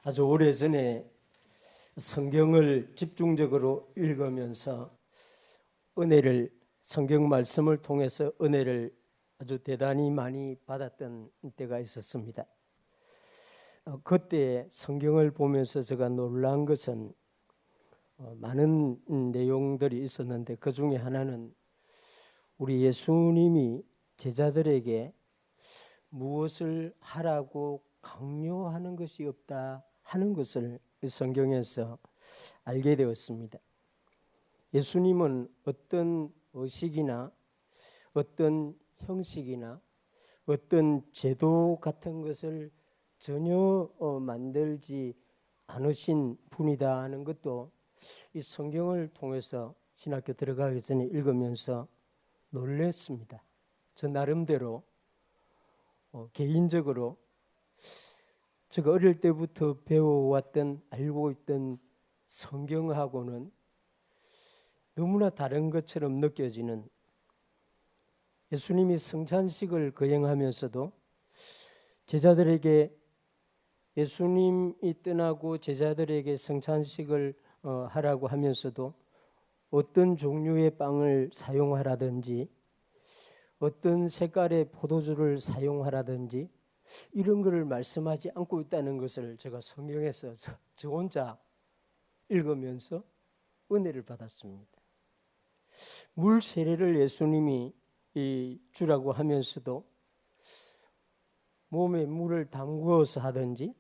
아주 오래전에 성경을 집중적으로 읽으면서 성경 말씀을 통해서 은혜를 아주 대단히 많이 받았던 때가 있었습니다. 그때 성경을 보면서 제가 놀란 것은 많은 내용들이 있었는데, 그 중에 하나는 우리 예수님이 제자들에게 무엇을 하라고 강요하는 것이 없다 하는 것을 성경에서 알게 되었습니다. 예수님은 어떤 의식이나 어떤 형식이나 어떤 제도 같은 것을 전혀 만들지 않으신 분이다 하는 것도 이 성경을 통해서 신학교 들어가기 전에 읽으면서 놀랐습니다. 저 나름대로 개인적으로 제가 어릴 때부터 배워왔던 알고 있던 성경하고는 너무나 다른 것처럼 느껴지는, 예수님이 성찬식을 거행하면서도 제자들에게, 예수님이 떠나고 제자들에게 성찬식을 하라고 하면서도 어떤 종류의 빵을 사용하라든지 어떤 색깔의 포도주를 사용하라든지 이런 것을 말씀하지 않고 있다는 것을 제가 성경에서 저 혼자 읽으면서 은혜를 받았습니다. 물 세례를 예수님이 주라고 하면서도 몸에 물을 담그어서 하든지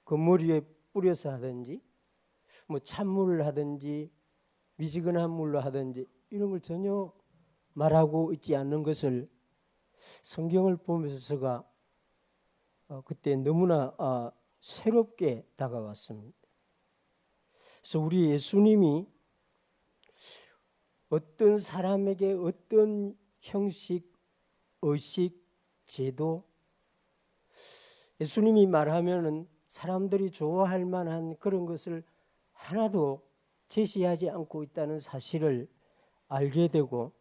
그 머리에 뿌려서 하든지 뭐 찬물을 하든지 미지근한 물로 하든지 이런 걸 전혀 말하고 있지 않는 것을 성경을 보면서 제가 그때 너무나 새롭게 다가왔습니다. 그래서 우리 예수님이 어떤 사람에게 어떤 형식, 의식, 제도, 예수님이 말하면은 사람들이 좋아할 만한 그런 것을 하나도 제시하지 않고 있다는 사실을 알게 되고,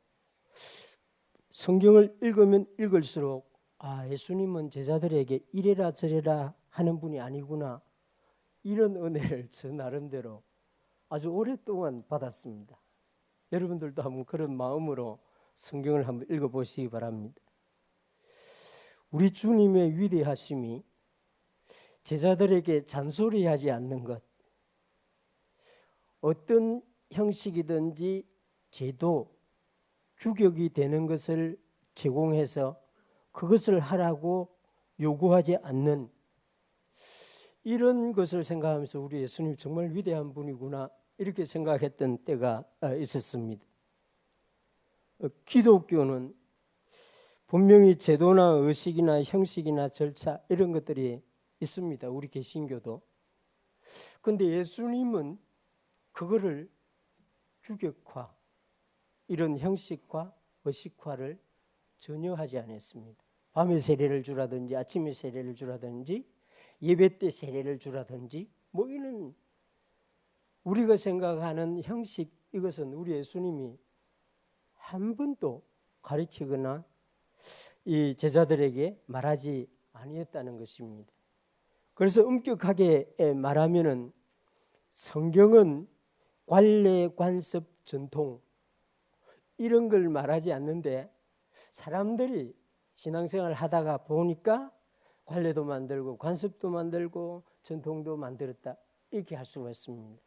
성경을 읽으면 읽을수록 예수님은 제자들에게 이래라 저래라 하는 분이 아니구나, 이런 은혜를 저 나름대로 아주 오랫동안 받았습니다. 여러분들도 한번 그런 마음으로 성경을 한번 읽어보시기 바랍니다. 우리 주님의 위대하심이 제자들에게 잔소리하지 않는 것, 어떤 형식이든지 제도, 규격이 되는 것을 제공해서 그것을 하라고 요구하지 않는, 이런 것을 생각하면서 우리 예수님 정말 위대한 분이구나 이렇게 생각했던 때가 있었습니다. 기독교는 분명히 제도나 의식이나 형식이나 절차 이런 것들이 있습니다. 우리 개신교도. 그런데 예수님은 그거를 규격화, 이런 형식화, 의식화를 전혀 하지 않았습니다. 밤에 세례를 주라든지 아침에 세례를 주라든지 예배 때 세례를 주라든지 뭐 이런 우리가 생각하는 형식, 이것은 우리 예수님이 한 번도 가르치거나 이 제자들에게 말하지 아니했다는 것입니다. 그래서 엄격하게 말하면은 성경은 관례, 관습, 전통 이런 걸 말하지 않는데, 사람들이 신앙생활을 하다가 보니까 관례도 만들고 관습도 만들고 전통도 만들었다 이렇게 할 수가 있습니다.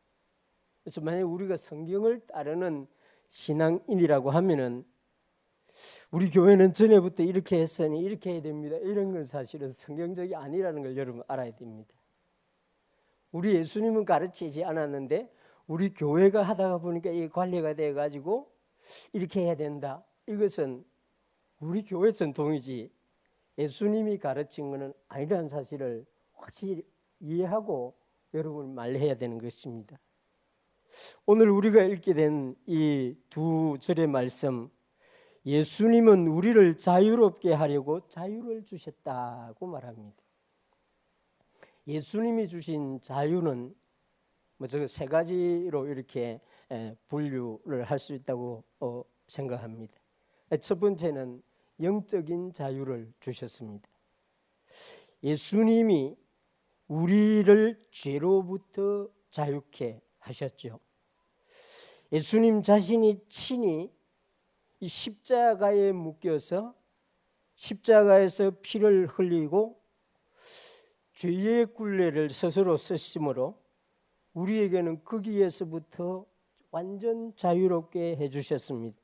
그래서 만약에 우리가 성경을 따르는 신앙인이라고 하면은 우리 교회는 전에부터 이렇게 했으니 이렇게 해야 됩니다, 이런 건 사실은 성경적이 아니라는 걸 여러분 알아야 됩니다. 우리 예수님은 가르치지 않았는데 우리 교회가 하다가 보니까 이게 관례가 돼가지고 이렇게 해야 된다, 이것은 우리 교회 전통이지 예수님이 가르친 것은 아니라는 사실을 확실히 이해하고 여러분 말해야 되는 것입니다. 오늘 우리가 읽게 된 이 두 절의 말씀, 예수님은 우리를 자유롭게 하려고 자유를 주셨다고 말합니다. 예수님이 주신 자유는 저 세 가지로 이렇게 분류를 할 수 있다고 생각합니다. 첫 번째는 영적인 자유를 주셨습니다. 예수님이 우리를 죄로부터 자유케 하셨죠. 예수님 자신이 친히 이 십자가에 묶여서 십자가에서 피를 흘리고 죄의 굴레를 스스로 쓰심으로 우리에게는 거기에서부터 완전 자유롭게 해주셨습니다.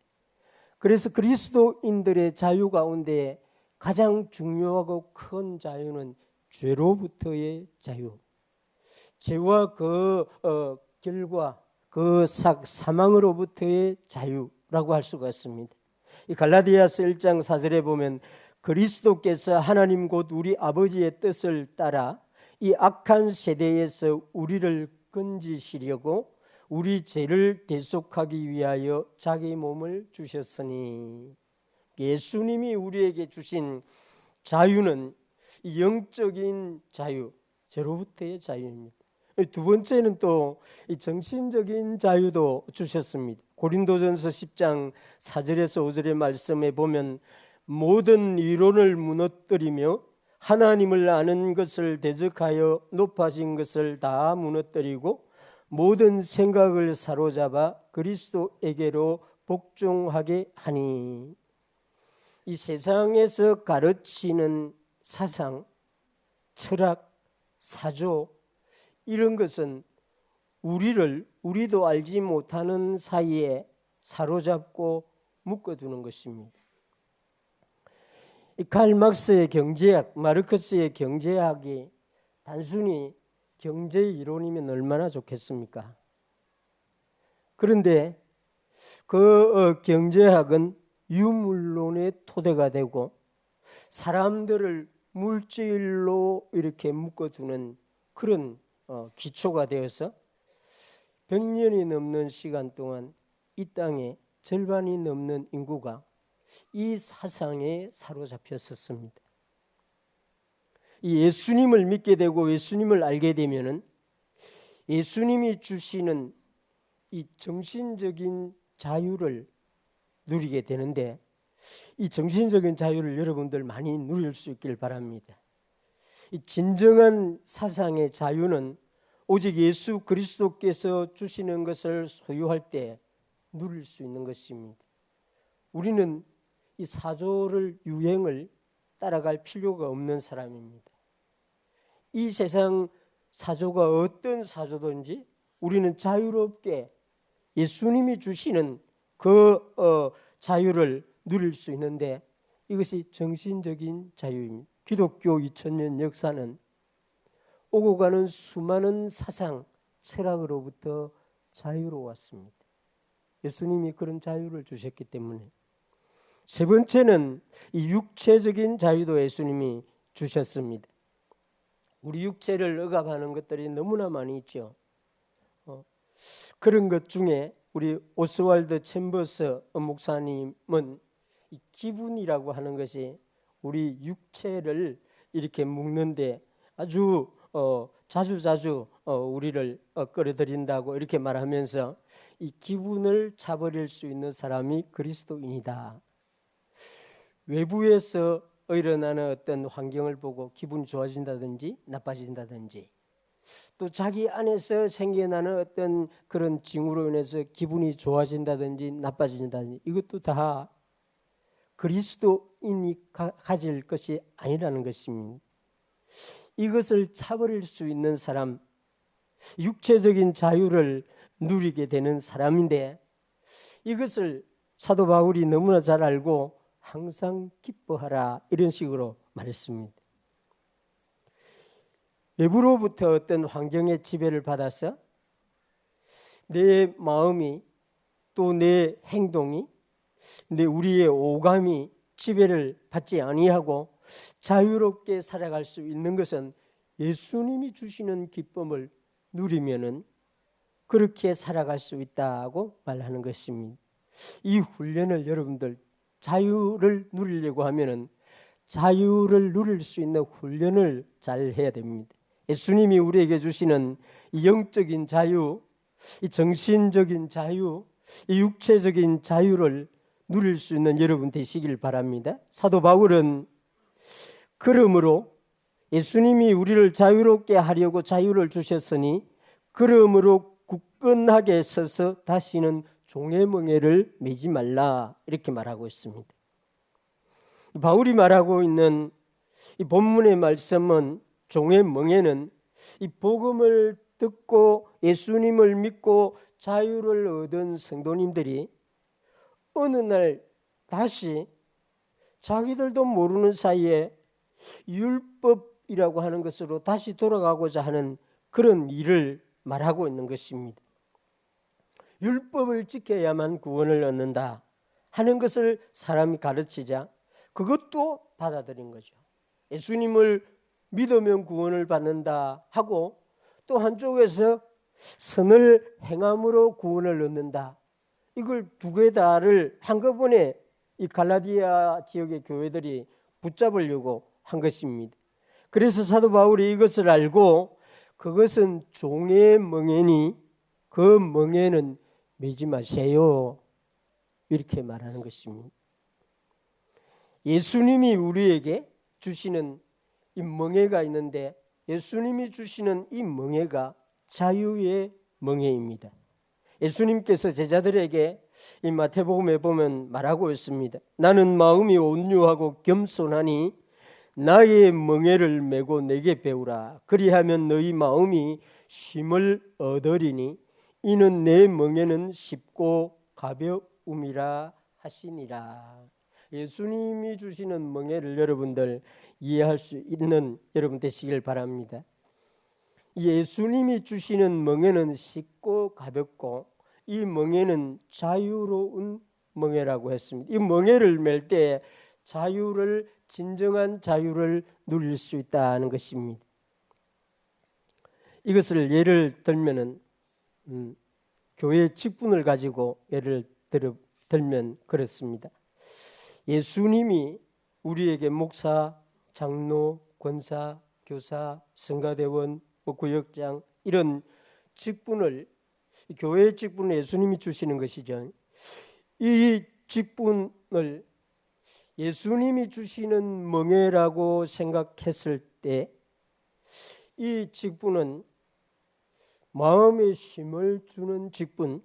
그래서 그리스도인들의 자유 가운데 가장 중요하고 큰 자유는 죄로부터의 자유, 죄와 그 결과 그 사망으로부터의 자유라고 할 수가 있습니다. 이 갈라디아서 1장 4절에 보면 그리스도께서 하나님 곧 우리 아버지의 뜻을 따라 이 악한 세대에서 우리를 건지시려고 우리 죄를 대속하기 위하여 자기 몸을 주셨으니, 예수님이 우리에게 주신 자유는 영적인 자유, 죄로부터의 자유입니다. 두 번째는 또 이 정신적인 자유도 주셨습니다. 고린도전서 10장 4절에서 5절의 말씀에 보면 모든 이론을 무너뜨리며 하나님을 아는 것을 대적하여 높아진 것을 다 무너뜨리고 모든 생각을 사로잡아 그리스도에게로 복종하게 하니, 이 세상에서 가르치는 사상, 철학, 사조 이런 것은 우리도 알지 못하는 사이에 사로잡고 묶어두는 것입니다. 칼 막스의 경제학, 마르크스의 경제학이 단순히 경제 이론이면 얼마나 좋겠습니까? 그런데 그 경제학은 유물론의 토대가 되고 사람들을 물질로 이렇게 묶어두는 그런 기초가 되어서 100년이 넘는 시간 동안 이 땅에 절반이 넘는 인구가 이 사상에 사로잡혔었습니다. 이 예수님을 믿게 되고 예수님을 알게 되면은 예수님이 주시는 이 정신적인 자유를 누리게 되는데, 이 정신적인 자유를 여러분들 많이 누릴 수 있길 바랍니다. 이 진정한 사상의 자유는 오직 예수 그리스도께서 주시는 것을 소유할 때 누릴 수 있는 것입니다. 우리는 이 사조를 유행을 따라갈 필요가 없는 사람입니다. 이 세상 사조가 어떤 사조든지 우리는 자유롭게 예수님이 주시는 그 자유를 누릴 수 있는데, 이것이 정신적인 자유입니다. 기독교 2000년 역사는 오고 가는 수많은 사상, 철학으로부터 자유로웠습니다. 예수님이 그런 자유를 주셨기 때문에. 세 번째는 이 육체적인 자유도 예수님이 주셨습니다. 우리 육체를 억압하는 것들이 너무나 많이 있죠. 그런 것 중에 우리 오스왈드 챔버스 목사님은 이 기분이라고 하는 것이 우리 육체를 이렇게 묶는데 아주 자주 우리를 끌어들인다고 이렇게 말하면서 이 기분을 차버릴 수 있는 사람이 그리스도인이다. 외부에서 일어나는 어떤 환경을 보고 기분이 좋아진다든지 나빠진다든지, 또 자기 안에서 생겨나는 어떤 그런 징후로 인해서 기분이 좋아진다든지 나빠진다든지, 이것도 다 그리스도인이 가질 것이 아니라는 것입니다. 이것을 차버릴 수 있는 사람, 육체적인 자유를 누리게 되는 사람인데, 이것을 사도 바울이 너무나 잘 알고 항상 기뻐하라 이런 식으로 말했습니다. 외부로부터 어떤 환경의 지배를 받아서 내 마음이 또 내 행동이 우리의 오감이 지배를 받지 아니하고 자유롭게 살아갈 수 있는 것은 예수님이 주시는 기쁨을 누리면은 그렇게 살아갈 수 있다고 말하는 것입니다. 이 훈련을 여러분들 자유를 누리려고 하면은 자유를 누릴 수 있는 훈련을 잘 해야 됩니다. 예수님이 우리에게 주시는 이 영적인 자유, 이 정신적인 자유, 이 육체적인 자유를 누릴 수 있는 여러분 되시길 바랍니다. 사도 바울은 그러므로 예수님이 우리를 자유롭게 하려고 자유를 주셨으니 그러므로 굳건하게 서서 다시는 종의 멍에를 매지 말라, 이렇게 말하고 있습니다. 바울이 말하고 있는 이 본문의 말씀은, 종의 멍에는 이 복음을 듣고 예수님을 믿고 자유를 얻은 성도님들이 어느 날 다시 자기들도 모르는 사이에 율법이라고 하는 것으로 다시 돌아가고자 하는 그런 일을 말하고 있는 것입니다. 율법을 지켜야만 구원을 얻는다 하는 것을 사람이 가르치자 그것도 받아들인 거죠. 예수님을 믿으면 구원을 받는다 하고, 또 한쪽에서 선을 행함으로 구원을 얻는다, 이걸 두 개 다를 한꺼번에 이 갈라디아 지역의 교회들이 붙잡으려고 한 것입니다. 그래서 사도 바울이 이것을 알고 그것은 종의 멍에니 그 멍에는 매지 마세요, 이렇게 말하는 것입니다. 예수님이 우리에게 주시는 이 멍에가 있는데, 예수님이 주시는 이 멍에가 자유의 멍에입니다. 예수님께서 제자들에게 이 마태복음에 보면 말하고 있습니다. 나는 마음이 온유하고 겸손하니 나의 멍에를 메고 내게 배우라. 그리하면 너희 마음이 쉼을 얻으리니 이는 내 멍에는 쉽고 가벼움이라 하시니라. 예수님이 주시는 멍에를 여러분들 이해할 수 있는 여러분 되시길 바랍니다. 예수님이 주시는 멍에는 쉽고 가볍고, 이 멍에는 자유로운 멍에라고 했습니다. 이 멍에를 맬 때 자유를, 진정한 자유를 누릴 수 있다는 것입니다. 이것을 예를 들면은 교회 직분을 가지고 예를 들면 그렇습니다. 예수님이 우리에게 목사, 장로, 권사, 교사, 성가대원, 구역장 이런 직분을, 교회의 직분을 예수님이 주시는 것이죠. 이 직분을 예수님이 주시는 멍에라고 생각했을 때 이 직분은 마음의 힘을 주는 직분,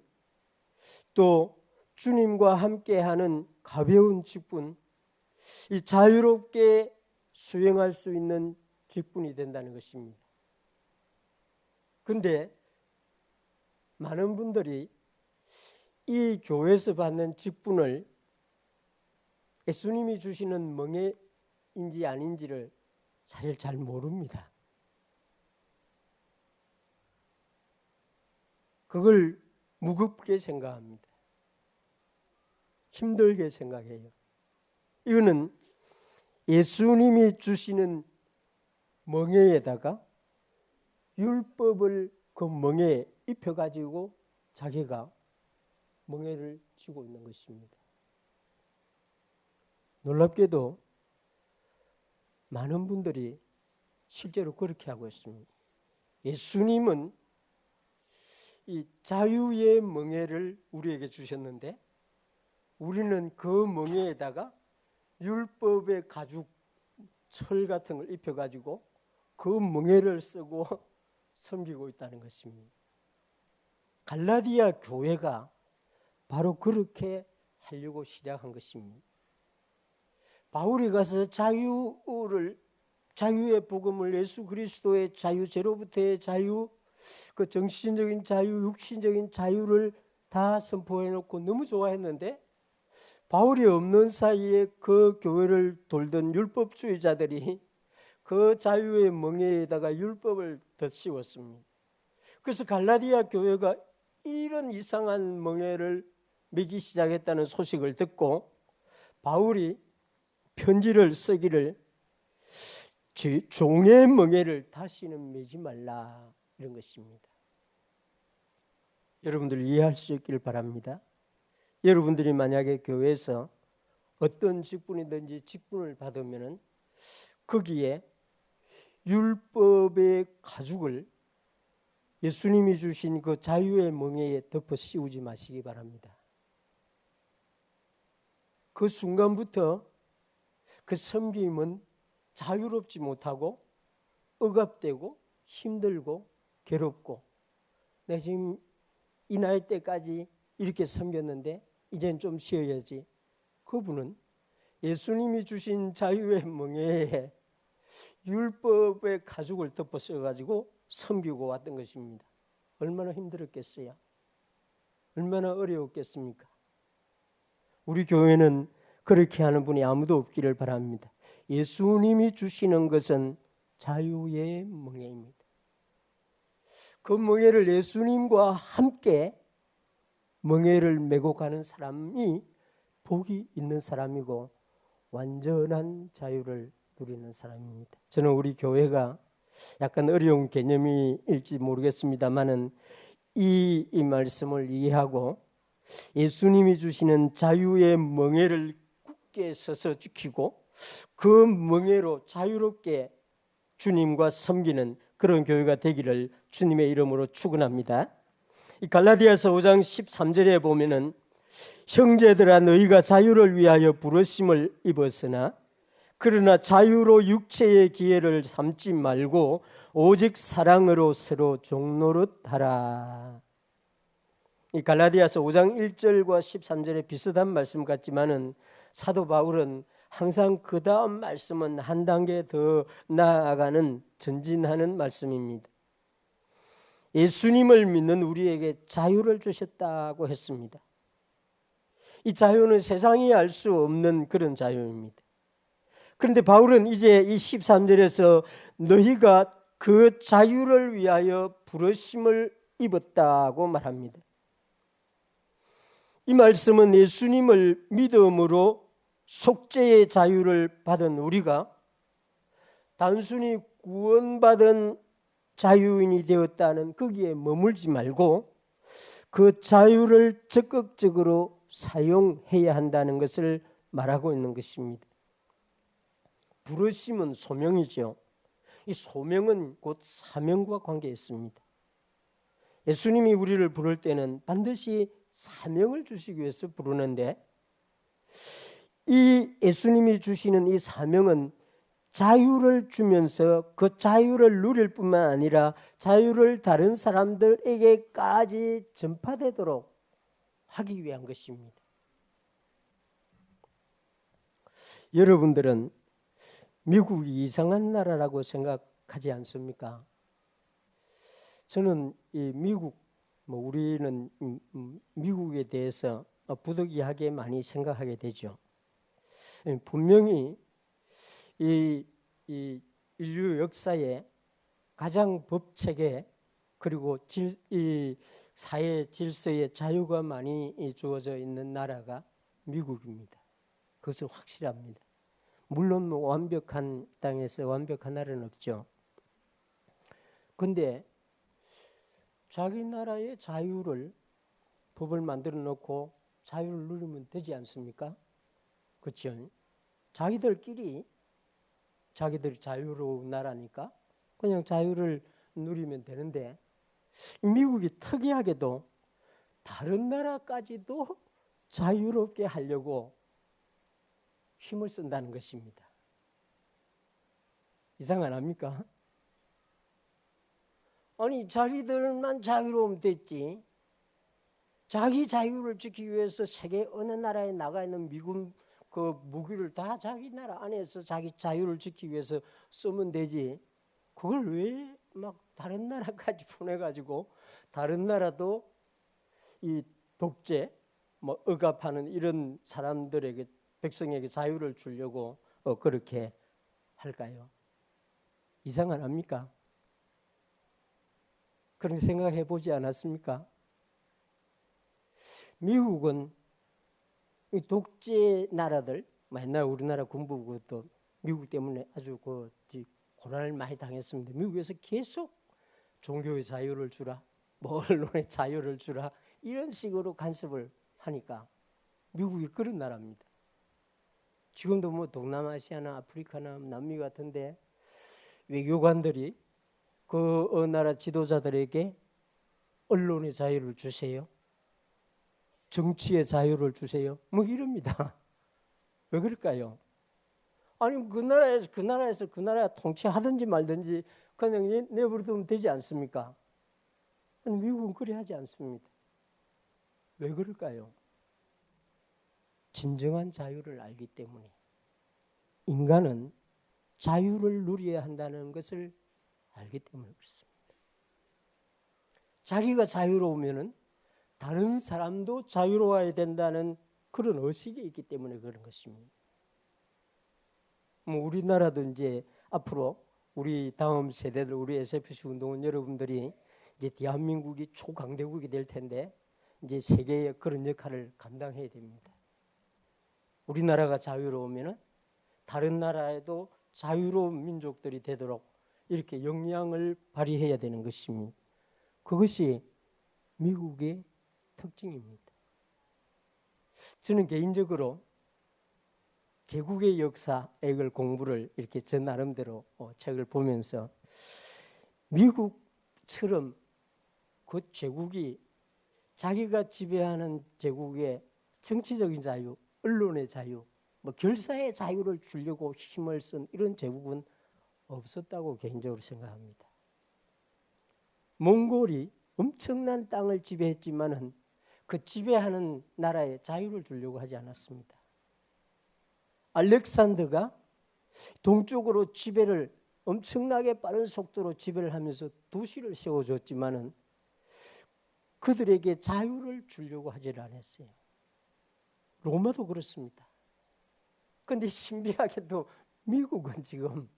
또 주님과 함께하는 가벼운 직분, 이 자유롭게 수행할 수 있는 직분이 된다는 것입니다. 그런데 많은 분들이 이 교회에서 받는 직분을 예수님이 주시는 멍에인지 아닌지를 사실 잘 모릅니다. 그걸 무겁게 생각합니다. 힘들게 생각해요. 이거는 예수님이 주시는 멍에에다가 율법을 그 멍에에 입혀가지고 자기가 멍에를 쥐고 있는 것입니다. 놀랍게도 많은 분들이 실제로 그렇게 하고 있습니다. 예수님은 이 자유의 멍에를 우리에게 주셨는데 우리는 그 멍에에다가 율법의 가죽, 철 같은 걸 입혀가지고 그 멍에를 쓰고 섬기고 있다는 것입니다. 갈라디아 교회가 바로 그렇게 하려고 시작한 것입니다. 바울이 가서 자유의 복음을, 예수 그리스도의 자유, 죄로부터의 자유, 그 정신적인 자유, 육신적인 자유를 다 선포해놓고 너무 좋아했는데, 바울이 없는 사이에 그 교회를 돌던 율법주의자들이 그 자유의 멍에에다가 율법을 덧씌웠습니다. 그래서 갈라디아 교회가 이런 이상한 멍에를 매기 시작했다는 소식을 듣고 바울이 편지를 쓰기를, 종의 멍에를 다시는 매지 말라, 이런 것입니다. 여러분들 이해할 수 있기를 바랍니다. 여러분들이 만약에 교회에서 어떤 직분이든지 직분을 받으면 거기에 율법의 가죽을 예수님이 주신 그 자유의 멍에에 덮어 씌우지 마시기 바랍니다. 그 순간부터 그 섬김은 자유롭지 못하고 억압되고 힘들고 괴롭고 내가 지금 이 나이 때까지 이렇게 섬겼는데 이젠 좀 쉬어야지. 그분은 예수님이 주신 자유의 멍에에 율법의 가죽을 덮어 써가지고 섬기고 왔던 것입니다. 얼마나 힘들었겠어요? 얼마나 어려웠겠습니까? 우리 교회는 그렇게 하는 분이 아무도 없기를 바랍니다. 예수님이 주시는 것은 자유의 멍에입니다. 그 멍에를 예수님과 함께 멍에를 메고 가는 사람이 복이 있는 사람이고 완전한 자유를 누리는 사람입니다. 저는 우리 교회가 약간 어려운 개념일지 모르겠습니다만은 이 말씀을 이해하고 예수님이 주시는 자유의 멍에를 굳게 서서 지키고 그 멍에로 자유롭게 주님과 섬기는 그런 교회가 되기를 주님의 이름으로 축원합니다. 이 갈라디아서 5장 13절에 보면은 형제들아 너희가 자유를 위하여 부르심을 입었으나 그러나 자유로 육체의 기회를 삼지 말고 오직 사랑으로 서로 종노릇하라. 이 갈라디아서 5장 1절과 13절에 비슷한 말씀 같지만은 사도 바울은 항상 그 다음 말씀은 한 단계 더 나아가는 전진하는 말씀입니다. 예수님을 믿는 우리에게 자유를 주셨다고 했습니다. 이 자유는 세상이 알 수 없는 그런 자유입니다. 그런데 바울은 이제 이 13절에서 너희가 그 자유를 위하여 부르심을 입었다고 말합니다. 이 말씀은 예수님을 믿음으로 속죄의 자유를 받은 우리가 단순히 구원받은 자유인이 되었다는 거기에 머물지 말고 그 자유를 적극적으로 사용해야 한다는 것을 말하고 있는 것입니다. 부르심은 소명이죠. 이 소명은 곧 사명과 관계 있습니다. 예수님이 우리를 부를 때는 반드시 사명을 주시기 위해서 부르는데 이 예수님이 주시는 이 사명은 자유를 주면서 그 자유를 누릴 뿐만 아니라 자유를 다른 사람들에게까지 전파되도록 하기 위한 것입니다. 여러분들은 미국이 이상한 나라라고 생각하지 않습니까? 저는 이 미국, 우리는 미국에 대해서 부득이하게 많이 생각하게 되죠. 분명히 이 인류 역사에 가장 법체계 그리고 이 사회 질서에 자유가 많이 주어져 있는 나라가 미국입니다. 그것은 확실합니다. 물론 완벽한 땅에서 완벽한 나라는 없죠. 그런데 자기 나라의 자유를 법을 만들어 놓고 자유를 누리면 되지 않습니까? 그렇죠? 자기들끼리 자기들 자유로운 나라니까 그냥 자유를 누리면 되는데 미국이 특이하게도 다른 나라까지도 자유롭게 하려고 힘을 쓴다는 것입니다. 이상 안 합니까? 아니 자기들만 자유로우면 됐지. 자기 자유를 지키기 위해서 세계 어느 나라에 나가 있는 미군 그 무기를 다 자기 나라 안에서 자기 자유를 지키기 위해서 쓰면 되지. 그걸 왜 막 다른 나라까지 보내가지고 다른 나라도 이 독재, 억압하는 이런 사람들에게 백성에게 자유를 주려고 그렇게 할까요? 이상 안 합니까? 그런 생각해 보지 않았습니까? 미국은 이 독재 나라들, 옛날 우리나라 군부 또 미국 때문에 아주 고난을 많이 당했습니다. 미국에서 계속 종교의 자유를 주라, 언론의 자유를 주라 이런 식으로 간섭을 하니까 미국이 그런 나라입니다. 지금도 동남아시아나 아프리카나 남미 같은데 외교관들이 그 어느 나라 지도자들에게 언론의 자유를 주세요. 정치의 자유를 주세요. 이럽니다. 왜 그럴까요? 아니 그 나라에서 그 나라 통치하든지 말든지 그냥 내버려두면 되지 않습니까? 미국은 그리 하지 않습니다. 왜 그럴까요? 진정한 자유를 알기 때문에. 인간은 자유를 누려야 한다는 것을 알기 때문에 그렇습니다. 자기가 자유로우면은 다른 사람도 자유로워야 된다는 그런 의식이 있기 때문에 그런 것입니다. 우리나라도 이제 앞으로 우리 다음 세대들, 우리 SFC 운동원 여러분들이 이제 대한민국이 초강대국이 될 텐데 이제 세계의 그런 역할을 감당해야 됩니다. 우리나라가 자유로우면은 다른 나라에도 자유로운 민족들이 되도록 이렇게 역량을 발휘해야 되는 것입니다. 그것이 미국의 특징입니다. 저는 개인적으로 제국의 역사액을 공부를 이렇게 저 나름대로 책을 보면서 미국처럼 그 제국이 자기가 지배하는 제국의 정치적인 자유, 언론의 자유, 결사의 자유를 주려고 힘을 쓴 이런 제국은 없었다고 개인적으로 생각합니다. 몽골이 엄청난 땅을 지배했지만은 그 지배하는 나라에 자유를 주려고 하지 않았습니다. 알렉산더가 동쪽으로 지배를 엄청나게 빠른 속도로 지배를 하면서 도시를 세워줬지만은 그들에게 자유를 주려고 하지를 않았어요. 로마도 그렇습니다. 그런데 신비하게도 미국은 지금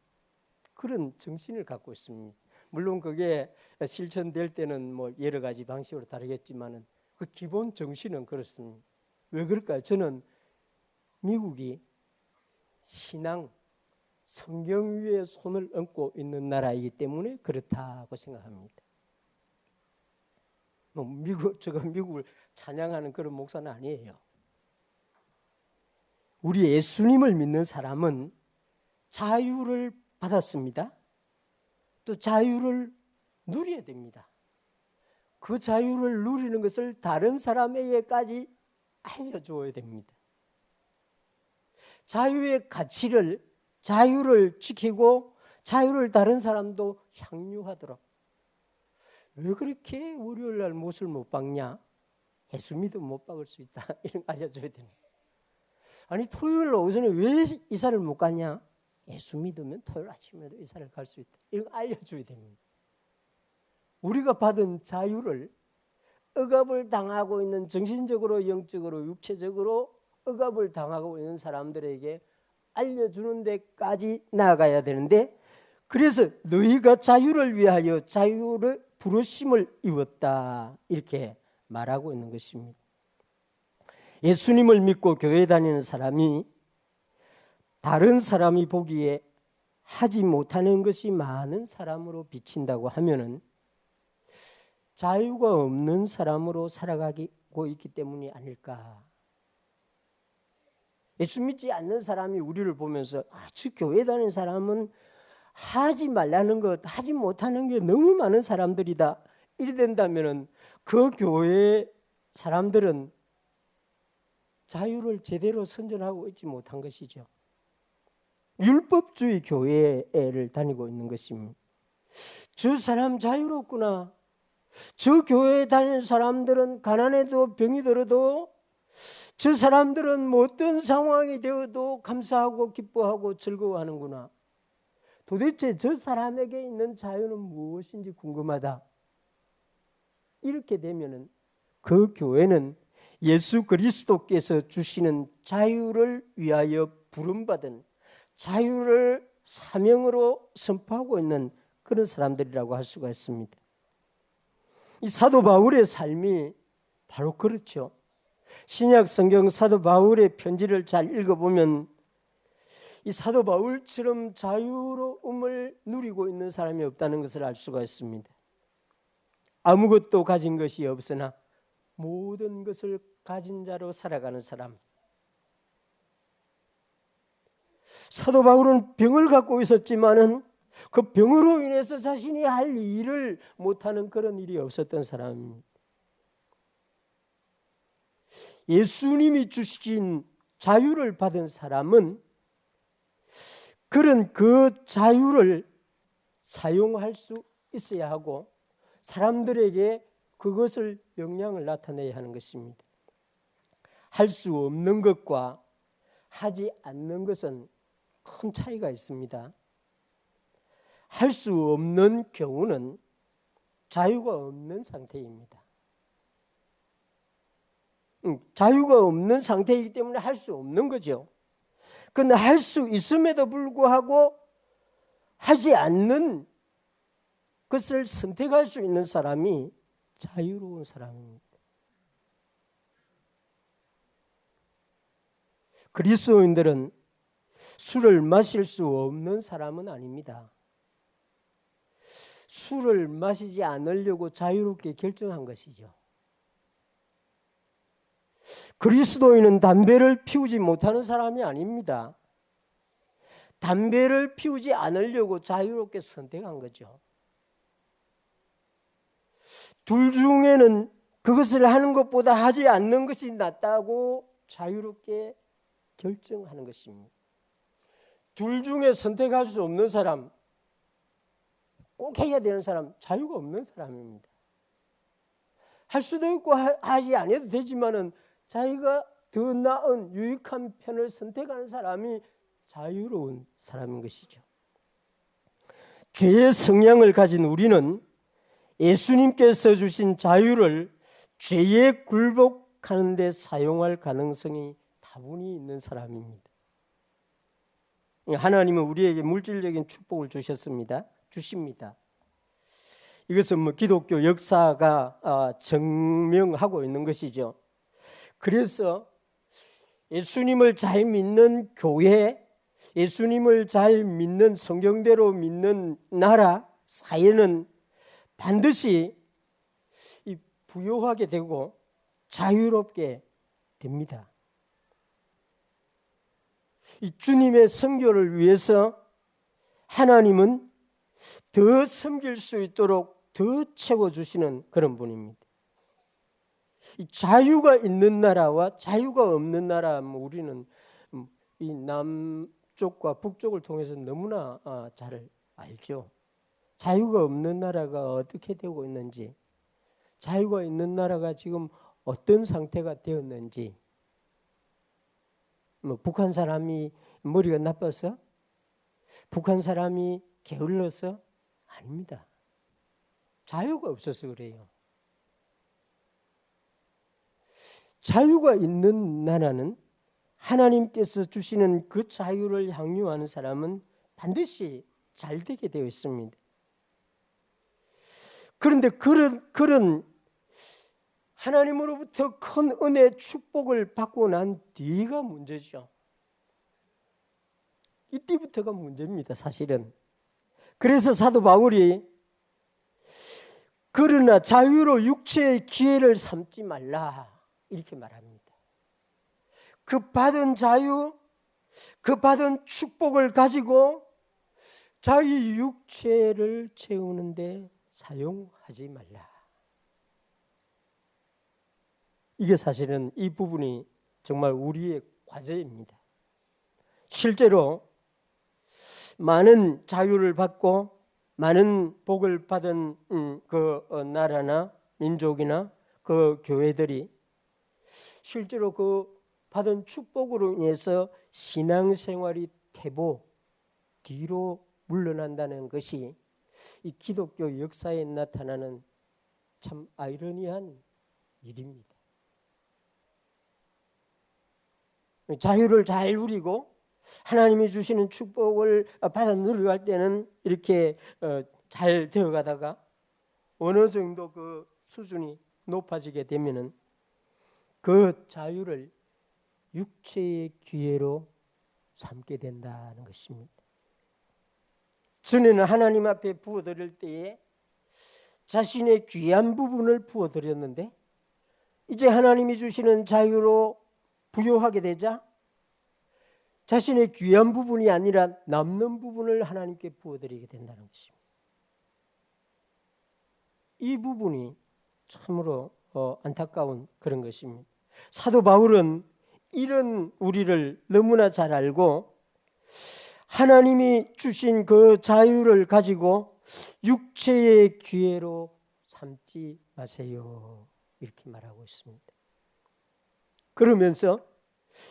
그런 정신을 갖고 있습니다. 물론 그게 실천될 때는 여러 가지 방식으로 다르겠지만은 그 기본 정신은 그렇습니다. 왜 그럴까요? 저는 미국이 신앙, 성경 위에 손을 얹고 있는 나라이기 때문에 그렇다고 생각합니다. 제가 미국을 찬양하는 그런 목사는 아니에요. 우리 예수님을 믿는 사람은 자유를 받았습니다. 또 자유를 누려야 됩니다. 그 자유를 누리는 것을 다른 사람에게까지 알려줘야 됩니다. 자유의 가치를, 자유를 지키고 자유를 다른 사람도 향유하도록. 왜 그렇게 월요일 날 못을 못 박냐? 예수 믿으면 못 박을 수 있다. 이런 거 알려줘야 됩니다. 아니 토요일 오전에 왜 이사를 못 가냐? 예수 믿으면 토요일 아침에도 이사를 갈 수 있다. 이런 거 알려줘야 됩니다. 우리가 받은 자유를 억압을 당하고 있는 정신적으로, 영적으로, 육체적으로 억압을 당하고 있는 사람들에게 알려주는 데까지 나아가야 되는데, 그래서 너희가 자유를 위하여 자유를 부르심을 입었다 이렇게 말하고 있는 것입니다. 예수님을 믿고 교회 다니는 사람이 다른 사람이 보기에 하지 못하는 것이 많은 사람으로 비친다고 하면은 자유가 없는 사람으로 살아가고 있기 때문이 아닐까. 예수 믿지 않는 사람이 우리를 보면서 저 교회 다니는 사람은 하지 말라는 것, 하지 못하는 게 너무 많은 사람들이다. 이래 된다면은 그 교회 사람들은 자유를 제대로 선전하고 있지 못한 것이죠. 율법주의 교회를 다니고 있는 것입니다. 저 사람 자유롭구나. 저 교회에 다니는 사람들은 가난해도 병이 들어도, 저 사람들은 어떤 상황이 되어도 감사하고 기뻐하고 즐거워하는구나. 도대체 저 사람에게 있는 자유는 무엇인지 궁금하다. 이렇게 되면은 그 교회는 예수 그리스도께서 주시는 자유를 위하여 부름받은, 자유를 사명으로 선포하고 있는 그런 사람들이라고 할 수가 있습니다. 이 사도 바울의 삶이 바로 그렇죠. 신약 성경 사도 바울의 편지를 잘 읽어보면 이 사도 바울처럼 자유로움을 누리고 있는 사람이 없다는 것을 알 수가 있습니다. 아무것도 가진 것이 없으나 모든 것을 가진 자로 살아가는 사람. 사도 바울은 병을 갖고 있었지만은 그 병으로 인해서 자신이 할 일을 못하는 그런 일이 없었던 사람입니다. 예수님이 주신 자유를 받은 사람은 그런 그 자유를 사용할 수 있어야 하고 사람들에게 그것을 영향을 나타내야 하는 것입니다. 할 수 없는 것과 하지 않는 것은 큰 차이가 있습니다. 할 수 없는 경우는 자유가 없는 상태입니다. 자유가 없는 상태이기 때문에 할 수 없는 거죠. 그런데 할 수 있음에도 불구하고 하지 않는 것을 선택할 수 있는 사람이 자유로운 사람입니다. 그리스도인들은 술을 마실 수 없는 사람은 아닙니다. 술을 마시지 않으려고 자유롭게 결정한 것이죠. 그리스도인은 담배를 피우지 못하는 사람이 아닙니다. 담배를 피우지 않으려고 자유롭게 선택한 거죠. 둘 중에는 그것을 하는 것보다 하지 않는 것이 낫다고 자유롭게 결정하는 것입니다. 둘 중에 선택할 수 없는 사람, 꼭 해야 되는 사람, 자유가 없는 사람입니다. 할 수도 있고 하지 않아도 되지만은 자기가 더 나은 유익한 편을 선택하는 사람이 자유로운 사람인 것이죠. 죄의 성향을 가진 우리는 예수님께서 주신 자유를 죄에 굴복하는 데 사용할 가능성이 다분히 있는 사람입니다. 하나님은 우리에게 물질적인 축복을 주십니다. 이것은 기독교 역사가 증명하고 있는 것이죠. 그래서 예수님을 잘 믿는 교회, 예수님을 잘 믿는 성경대로 믿는 나라, 사회는 반드시 부유하게 되고 자유롭게 됩니다. 이 주님의 선교를 위해서 하나님은 더 섬길 수 있도록 더 채워주시는 그런 분입니다. 이 자유가 있는 나라와 자유가 없는 나라, 우리는 이 남쪽과 북쪽을 통해서 너무나 잘 알죠. 자유가 없는 나라가 어떻게 되고 있는지, 자유가 있는 나라가 지금 어떤 상태가 되었는지, 북한 사람이 머리가 나빠서? 북한 사람이 게을러서? 아닙니다. 자유가 없어서 그래요. 자유가 있는 나라는 하나님께서 주시는 그 자유를 향유하는 사람은 반드시 잘 되게 되어 있습니다. 그런데 그런 하나님으로부터 큰 은혜 축복을 받고 난 뒤가 문제죠. 이때부터가 문제입니다, 사실은. 그래서 사도 바울이 그러나 자유로 육체의 기회를 삼지 말라 이렇게 말합니다. 그 받은 자유, 그 받은 축복을 가지고 자기 육체를 채우는데 사용하지 말라. 이게 사실은 이 부분이 정말 우리의 과제입니다. 실제로 많은 자유를 받고 많은 복을 받은 그 나라나 민족이나 그 교회들이 실제로 그 받은 축복으로 인해서 신앙생활이 뒤로 물러난다는 것이 이 기독교 역사에 나타나는 참 아이러니한 일입니다. 자유를 잘 누리고 하나님이 주시는 축복을 받아 누리고 할 때는 이렇게 잘 되어가다가 어느 정도 그 수준이 높아지게 되면은 그 자유를 육체의 기회로 삼게 된다는 것입니다. 전에는 하나님 앞에 부어드릴 때에 자신의 귀한 부분을 부어드렸는데 이제 하나님이 주시는 자유로 부요하게 되자 자신의 귀한 부분이 아니라 남는 부분을 하나님께 부어드리게 된다는 것입니다. 이 부분이 참으로 안타까운 그런 것입니다. 사도 바울은 이런 우리를 너무나 잘 알고 하나님이 주신 그 자유를 가지고 육체의 기회로 삼지 마세요. 이렇게 말하고 있습니다. 그러면서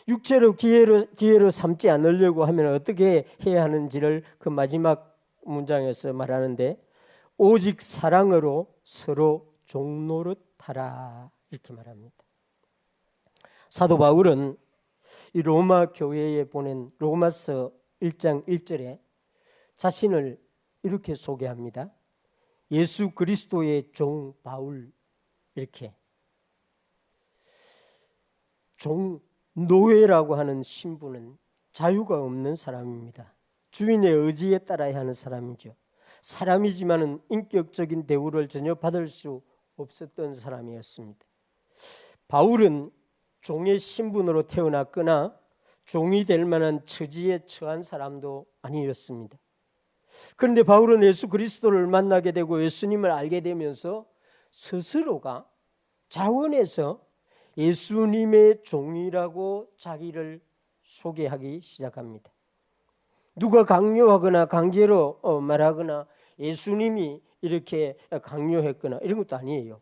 육체로 기회로 삼지 않으려고 하면 어떻게 해야 하는지를 그 마지막 문장에서 말하는데, 오직 사랑으로 서로 종노릇하라 이렇게 말합니다. 사도 바울은 이 로마 교회에 보낸 로마서 1장 1절에 자신을 이렇게 소개합니다. 예수 그리스도의 종 바울, 이렇게. 종 노예라고 하는 신분은 자유가 없는 사람입니다. 주인의 의지에 따라야 하는 사람이죠. 사람이지만은 인격적인 대우를 전혀 받을 수 없었던 사람이었습니다. 바울은 종의 신분으로 태어났거나 종이 될 만한 처지에 처한 사람도 아니었습니다. 그런데 바울은 예수 그리스도를 만나게 되고 예수님을 알게 되면서 스스로가 자원해서 예수님의 종이라고 자기를 소개하기 시작합니다. 누가 강요하거나 강제로 말하거나 예수님이 이렇게 강요했거나 이런 것도 아니에요.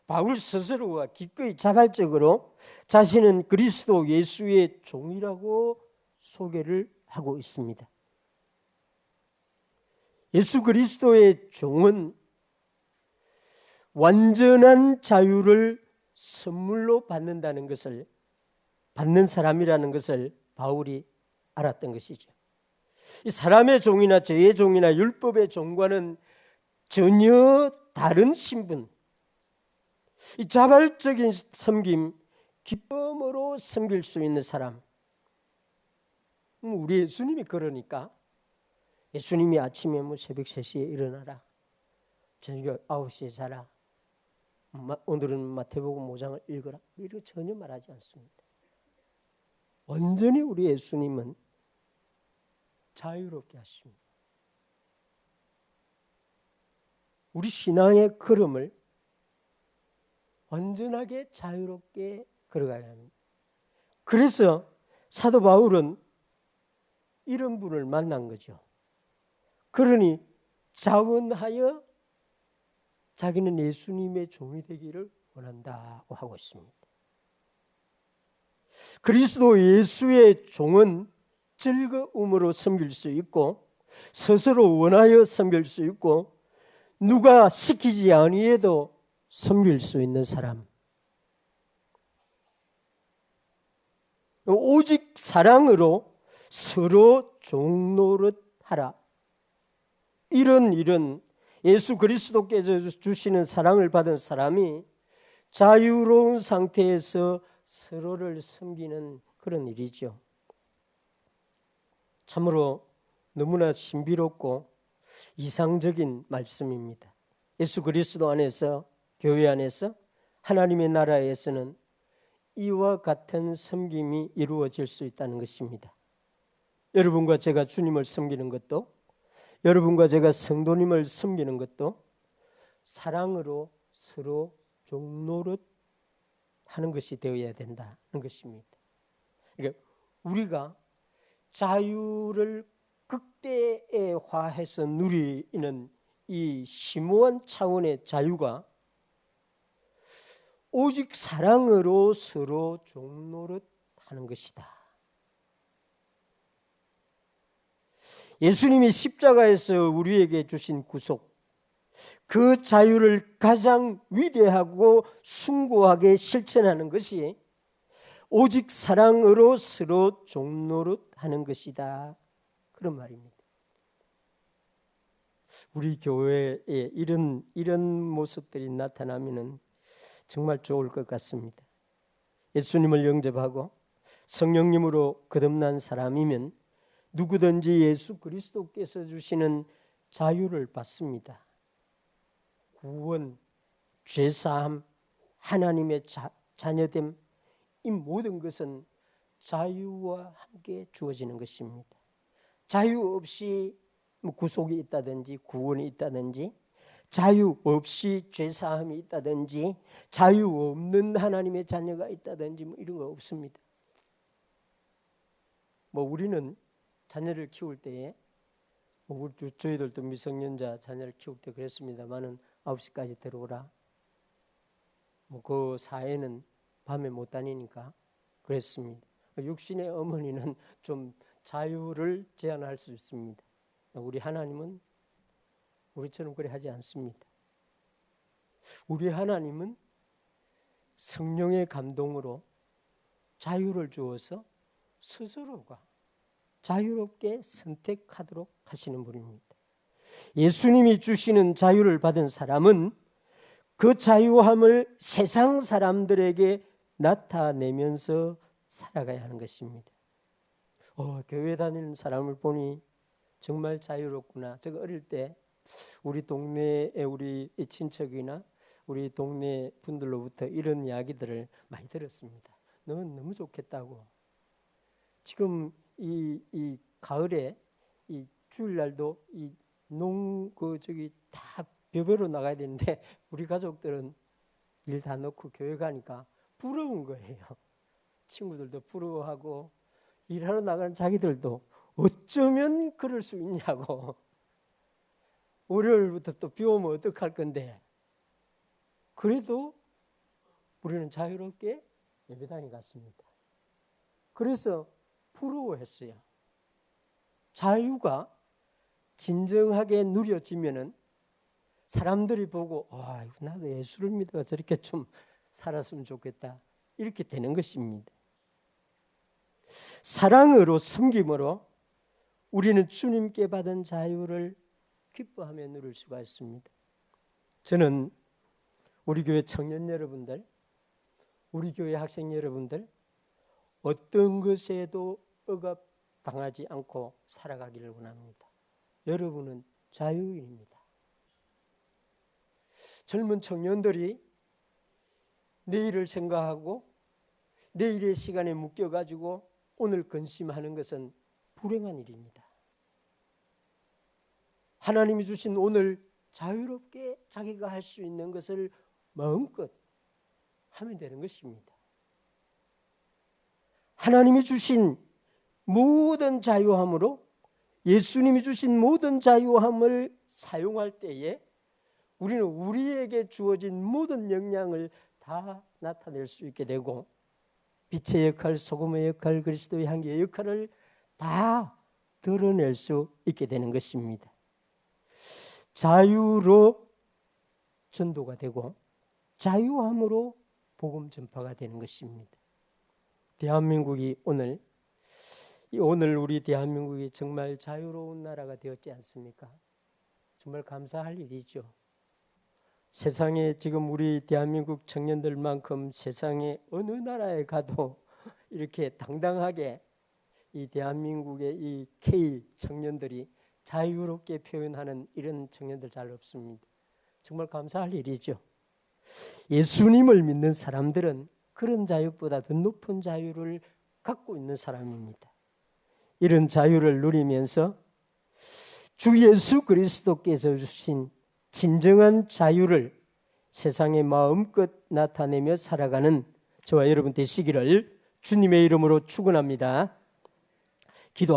바울 스스로가 기꺼이 자발적으로 자신은 그리스도 예수의 종이라고 소개를 하고 있습니다. 예수 그리스도의 종은 완전한 자유를 선물로 받는다는 것을, 받는 사람이라는 것을 바울이 알았던 것이죠. 이 사람의 종이나 죄의 종이나 율법의 종과는 전혀 다른 신분, 이 자발적인 섬김, 기쁨으로 섬길 수 있는 사람. 우리 예수님이 그러니까 예수님이 아침에 새벽 3시에 일어나라, 저녁 9시에 자라, 오늘은 마태복음 5장을 읽어라, 이런 전혀 말하지 않습니다. 완전히 우리 예수님은 자유롭게 하십니다. 우리 신앙의 걸음을 완전하게 자유롭게 걸어가야 합니다. 그래서 사도 바울은 이런 분을 만난 거죠. 그러니 자원하여 자기는 예수님의 종이 되기를 원한다고 하고 있습니다. 그리스도 예수의 종은 즐거움으로 섬길 수 있고, 스스로 원하여 섬길 수 있고, 누가 시키지 아니해도 섬길 수 있는 사람. 오직 사랑으로 서로 종노릇하라. 이런 예수 그리스도께서 주시는 사랑을 받은 사람이 자유로운 상태에서 서로를 섬기는 그런 일이죠. 참으로 너무나 신비롭고 이상적인 말씀입니다. 예수 그리스도 안에서, 교회 안에서, 하나님의 나라에서는 이와 같은 섬김이 이루어질 수 있다는 것입니다. 여러분과 제가 주님을 섬기는 것도, 여러분과 제가 성도님을 섬기는 것도 사랑으로 서로 종노릇 하는 것이 되어야 된다는 것입니다. 그러니까 우리가 자유를 극대화해서 누리는 이 심오한 차원의 자유가 오직 사랑으로 서로 종노릇 하는 것이다. 예수님이 십자가에서 우리에게 주신 구속, 그 자유를 가장 위대하고 숭고하게 실천하는 것이 오직 사랑으로 서로 종노릇 하는 것이다, 그런 말입니다. 우리 교회에 이런 모습들이 나타나면 정말 좋을 것 같습니다. 예수님을 영접하고 성령님으로 거듭난 사람이면 누구든지 예수 그리스도께서 주시는 자유를 받습니다. 구원, 죄사함, 하나님의 자녀됨, 이 모든 것은 자유와 함께 주어지는 것입니다. 자유 없이 구속이 있다든지 구원이 있다든지, 자유 없이 죄사함이 있다든지, 자유 없는 하나님의 자녀가 있다든지 이런 거 없습니다. 우리는 자녀를 키울 때에 저희들도 미성년자 자녀를 키울 때 그랬습니다만은 9시까지 들어오라. 그 사회는 밤에 못 다니니까 그랬습니다. 육신의 어머니는 좀 자유를 제한할 수 있습니다. 우리 하나님은 우리처럼 그래 하지 않습니다. 우리 하나님은 성령의 감동으로 자유를 주어서 스스로가 자유롭게 선택하도록 하시는 분입니다. 예수님이 주시는 자유를 받은 사람은 그 자유함을 세상 사람들에게 나타내면서 살아가야 하는 것입니다. 교회 다니는 사람을 보니 정말 자유롭구나. 제가 어릴 때 우리 동네에 우리 친척이나 우리 동네 분들로부터 이런 이야기들을 많이 들었습니다. 넌 너무 좋겠다고. 지금 이 가을에 이 주일날도 이 다 벼베러 나가야 되는데 우리 가족들은 일 다 넣고 교회 가니까 부러운 거예요. 친구들도 부러워하고 일하러 나가는 자기들도 어쩌면 그럴 수 있냐고. 월요일부터 또 비 오면 어떡할 건데. 그래도 우리는 자유롭게 예배당에 갔습니다. 그래서 부러워했어요. 자유가 진정하게 누려지면은 사람들이 보고 나도 예수를 믿어 저렇게 좀 살았으면 좋겠다. 이렇게 되는 것입니다. 사랑으로 섬김으로 우리는 주님께 받은 자유를 기뻐하며 누릴 수가 있습니다. 저는 우리 교회 청년 여러분들, 우리 교회 학생 여러분들 어떤 것에도 억압당하지 않고 살아가기를 원합니다. 여러분은 자유인입니다. 젊은 청년들이 내일을 생각하고 내일의 시간에 묶여가지고 오늘 근심하는 것은 불행한 일입니다. 하나님이 주신 오늘 자유롭게 자기가 할 수 있는 것을 마음껏 하면 되는 것입니다. 하나님이 주신 모든 자유함으로 예수님이 주신 모든 자유함을 사용할 때에 우리는 우리에게 주어진 모든 역량을 다 나타낼 수 있게 되고 빛의 역할, 소금의 역할, 그리스도의 향기의 역할을 다 드러낼 수 있게 되는 것입니다. 자유로 전도가 되고 자유함으로 복음 전파가 되는 것입니다. 대한민국이 오늘 우리 대한민국이 정말 자유로운 나라가 되었지 않습니까? 정말 감사할 일이죠. 세상에 지금 우리 대한민국 청년들만큼 세상에 어느 나라에 가도 이렇게 당당하게 이 대한민국의 이 K 청년들이 자유롭게 표현하는 이런 청년들 잘 없습니다. 정말 감사할 일이죠. 예수님을 믿는 사람들은 그런 자유보다 더 높은 자유를 갖고 있는 사람입니다. 이런 자유를 누리면서 주 예수 그리스도께서 주신 진정한 자유를 세상에 마음껏 나타내며 살아가는 저와 여러분 되시기를 주님의 이름으로 축원합니다. 기도하겠습니다.